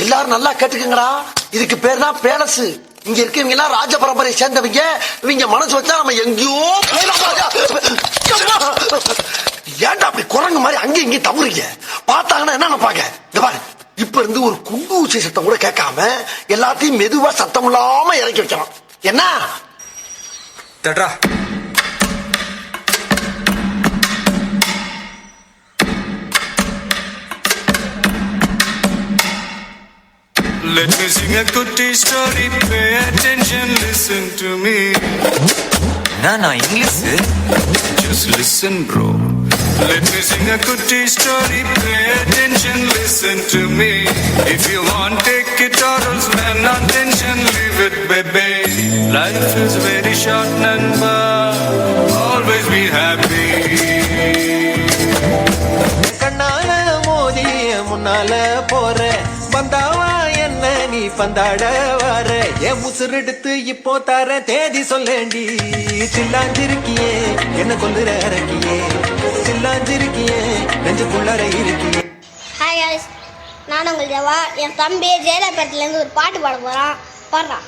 எல்லாரும் நல்லா கேட்டுக்கங்கடா. இதுக்கு பேர் தான் பேலஸ். இங்க இருக்கவங்க எல்லாம் ராஜ பரம்பரையை சேர்ந்தவங்க. இவங்க மனசு வச்சா நம்ம எங்கேயோ. ஏன்டா அப்படி குரங்கு மாதிரி அங்கேயும் இங்கேயும் தவறுங்க? பார்த்தாங்கன்னா என்ன நினைப்பாங்க? இந்த பாரு, இப்ப இருந்து ஒரு குண்டு ஊசி சத்தம் கூட கேட்காம எல்லாத்தையும் மெதுவா சத்தம் இல்லாம இறக்கி வைக்கலாம். என்ன தட்ரா Let me sing a goody story, pay attention, listen to me. நான் English. Just listen, bro. Let me sing a goody story, pay attention, listen to me. If you want, take it or else, man, attention, leave it, baby. Life is very short, Namba. Always be happy. கண்ணால மோதி முன்னால போற வந்தாவா என்ன நீ பந்தாட வர என் முசுறு எடுத்து இப்போ தர தேதி சொல்லேண்டி. சில்லாஞ்சிருக்கியே என்ன கொல்லுற இறக்கியே, சில்லாஞ்சிருக்கியே நெஞ்சுக்குள்ளற இருக்கியே. ஹாய் guys, நான் உங்கள் ஜவா. என் தம்பி ஜெயலலிதாலேருந்து ஒரு பாட்டு பாட போகிறான். பாடுறான்.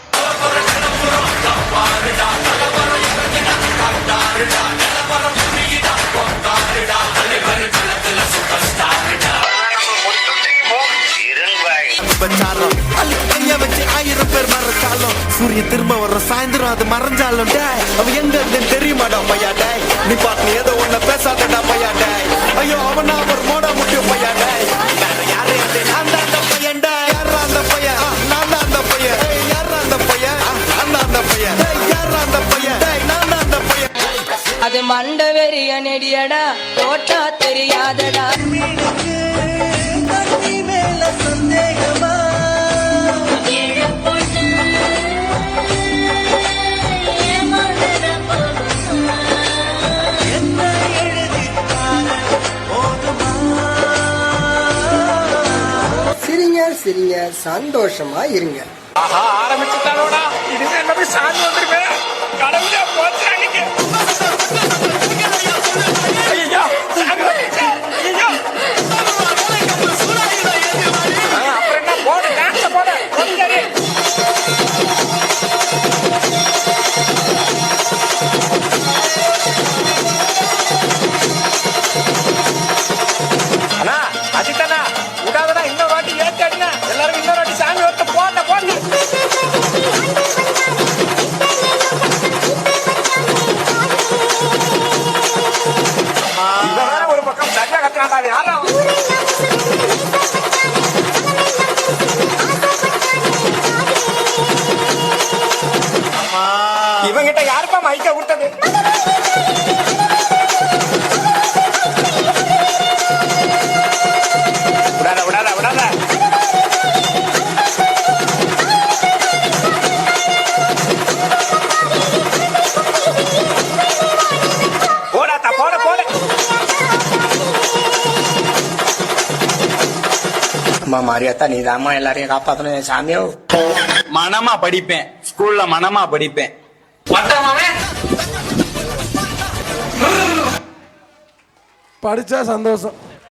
ஆயிரம் பேர் மறக்காலும் சூரிய திரும்ப வர்ற சாயந்தரம் அது மறைஞ்சாலும் அவ எங்க தெரியுமாடா பையா டேய். நீ பாட்டு ஏதோ ஒண்ணு பேசாதடா பையா டேய். ஐயோ அவனா ஒரு மோட முட்டியும் பையா டேய். யாரு நான் தான் அந்த பையன் டேய். யாரா அந்த பையன்? நான் தான் அந்த பையன். யாரா அந்த பையன்? நான் தான் அந்த பையன். யாரா அந்த பையன்? நான் தான் அந்த பையன். அது மண்ட வெறிய நெடியடா தோட்டா தெரியாதடா. சந்தேகமா சிரிங்க, சந்தோஷமா இருங்க. ஆரம்பிச்சுட்டானோடா. இனிமே என்ன போய் சாமி வந்துருவேன். கடவுளே போச்சு அன்னைக்கு. ஐயோ சாமி வந்துருச்சு. ஐயோ அப்புறம் என்ன போடு, டான்ஸ் போடு. சரி அண்ணா, அஜித்தண்ணா விடாதடா. இன்னொரு வாட்டி ஏற்றி அடிங்க. எல்லாரும் இன்னொரு வாட்டி சாமி வரட்டு. போன போன ஒரு பக்கம் சரியா கத்துறாண்டா. யாரா இவங்கிட்ட யாருப்பா மைக்க விட்டது? விடாத விடாத விடாத. போடாத்தா போட போட. அம்மா மாரியாத்தா, நீ தாம்மா எல்லாரையும் காப்பாத்தணும் சாமியோ. மனமா படிப்பேன். ஸ்கூல்ல மனமா படிப்பேன். படிச்சா சந்தோஷம்.